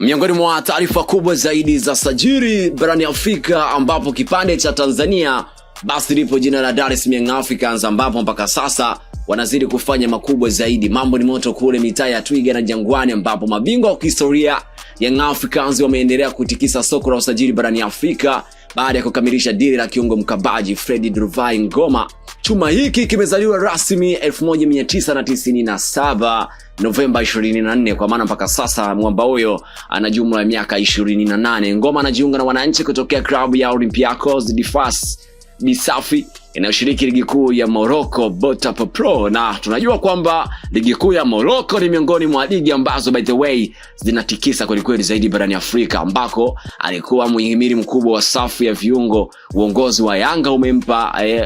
Miongoni mwa taarifa kubwa zaidi za sajili barani Afrika, ambapo kipande cha Tanzania basi lipo jina la Dar es Salaam Young Africans, ambapo mpaka sasa wanazidi kufanya makubwa zaidi. Mambo ni moto kule mitaa ya Twiga na Jangwani, ambapo mabingwa wa kihistoria Young Africans wameendelea kutikisa soko la usajili barani Afrika baada ya kukamilisha dili la kiungo mkabaji Fredy Duvai Ngoma. Chuma hiki kimezaliwa rasmi 1997 Novemba 24, kwa maana mpaka sasa mwamba huyo ana jumla ya miaka 28. Ngoma anajiunga na wananchi kutokea klabu ya Olympiacos de Fas Bisafi inayoshiriki ligi kuu ya Morocco Botafogo Pro, na tunajua kwamba ligi kuu ya Morocco ni miongoni mwa ligi ambazo by the way zinatikisa kweli zaidi barani Afrika, ambako alikuwa muhimili mkubwa wa safu ya viungo. Uongozi wa Yanga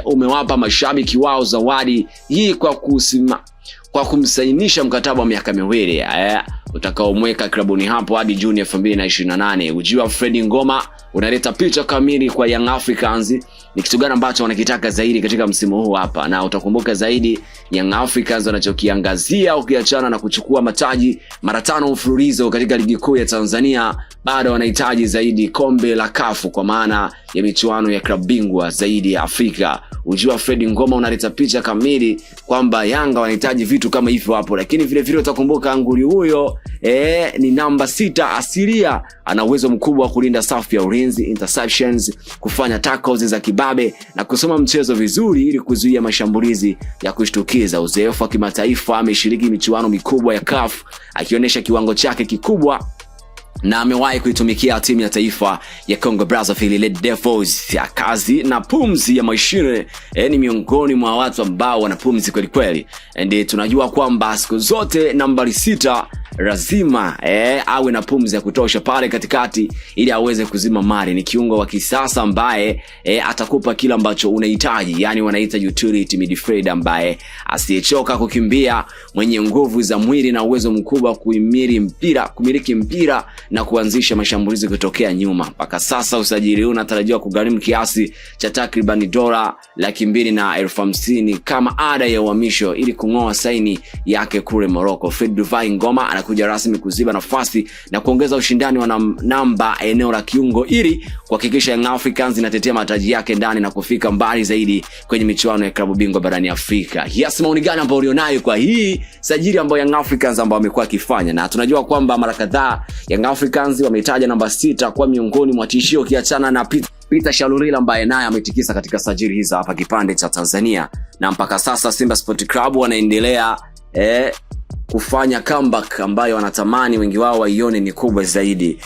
umewapa mashabiki wao zawadi hii kwa kumsainisha mkataba wa miaka 2 utakaomweka klabuni hapo hadi Juni 2028. Ujio wa Fredy Ngoma unaleta picha kamili kwa Young Africans ni kitu gani ambacho wanakitaka zaidi katika msimu huu hapa, na utakumbuka zaidi Young Africans wanachokiangazia ukiachana na kuchukua mataji mara 5 mfululizo katika ligi kuu ya Tanzania, bado wanahitaji zaidi kombe la CAF kwa maana ya michuano ya klabu bingwa zaidi ya Afrika. Ujio wa Fredy Ngoma unaleta picha kamili kwamba Yanga wanahitaji vitu kama hivyo hapo, lakini vile vile utakumbuka nguli huyo ni namba 6 asilia, ana uwezo mkubwa wa kulinda safu ya ulinzi, interceptions, kufanya tackles za kibabe na kusoma mchezo vizuri ili kuzuia mashambulizi ya kushtukiza. Uzoefu wa kimataifa, ameshiriki michuano mikubwa ya CAF akionyesha kiwango chake kikubwa, na amewahi kuitumikia timu ya taifa ya Congo Brazzaville Red Devils. Ya kazi na pumzi ya mashine, ni miongoni mwa watu ambao wana pumzi kweli. And tunajua kwamba siku zote nambari 6 lazima awe na pumzi ya kutosha pale katikati ili aweze kuzima mari. Ni kiungo wa kisasa ambaye atakupa kila ambacho unahitaji, yani wanaita utility midfielder ambaye asiyechoka kukimbia, mwenye nguvu za mwili na uwezo mkubwa kumiliki mpira na kuanzisha mashambulizi kutokea nyuma. Mpaka sasa usajili huu unatarajiwa kugharimu kiasi cha takriban $250,000 kama ada ya uhamisho ili kungoa saini yake kule Morocco. Fredy Duvai Ngoma anakuja rasmi kuziba nafasi na kuongeza ushindani wa namba eneo la kiungo ili kuhakikisha Young Africans inatetea mataji yake ndani na kufika mbali zaidi kwenye michuano ya klabu bingwa barani Afrika. Yes, maoni gani ambayo ulionayo kwa hii sajili ambayo Young Africans ambao wamekuwa kifanya? Na tunajua kwamba mara kadhaa Young Africans wametaja namba 6 kwa miongoni mwa tishio, kiachana na Peter Shalulila ambaye naye ametikisa katika sajili hizo hapa kipande cha Tanzania, na mpaka sasa Simba Sport Club wanaendelea kufanya comeback ambayo wanatamani wengi wao waione ni kubwa zaidi.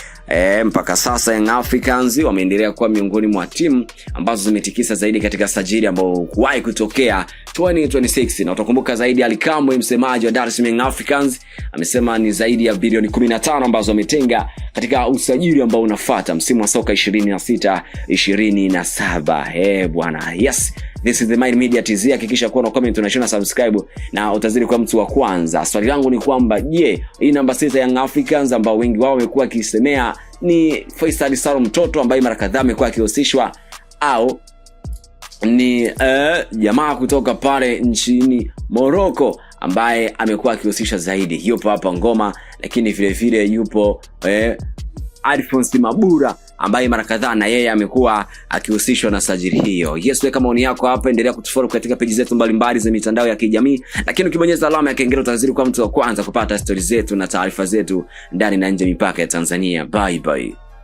Mpaka sasa Young Africans wameendelea kuwa miongoni mwa timu ambazo zimetikisa zaidi katika sajili ambao kuwahi kutokea 2026. Na utakumbuka zaidi Alikamwe, msemaji wa Dar es Salaam Young Africans, amesema ni zaidi ya bilioni 15 ambazo wametenga katika usajili ambao unafuata msimu wa soka 26-27. Bwana, yes, this is the Mind Media TZ. Hakikisha kuwa na comment, unashona subscribe na utazidi kwa mtu wa kwanza. Swali langu ni kwamba hii namba 6 Young Africans ambao wengi wao wamekuwa kisemea ni Faisal Salum Toto ambaye mara kadhaa amekuwa akihusishwa, au ni jamaa kutoka pale nchini Morocco ambaye amekuwa akihusishwa zaidi? Yupo hapa Ngoma, lakini vile vile yupo Alphonse Mabura ambaye mara kadhaa na yeye amekuwa akihusishwa na sajili hiyo. Yes, weka maoni yako hapa, endelea kutufollow katika page zetu mbalimbali za mitandao ya kijamii, lakini ukibonyeza alama ya kengele utazidi kwa mtu wa kwanza kupata stories zetu na taarifa zetu ndani na nje mipaka ya Tanzania. Bye bye.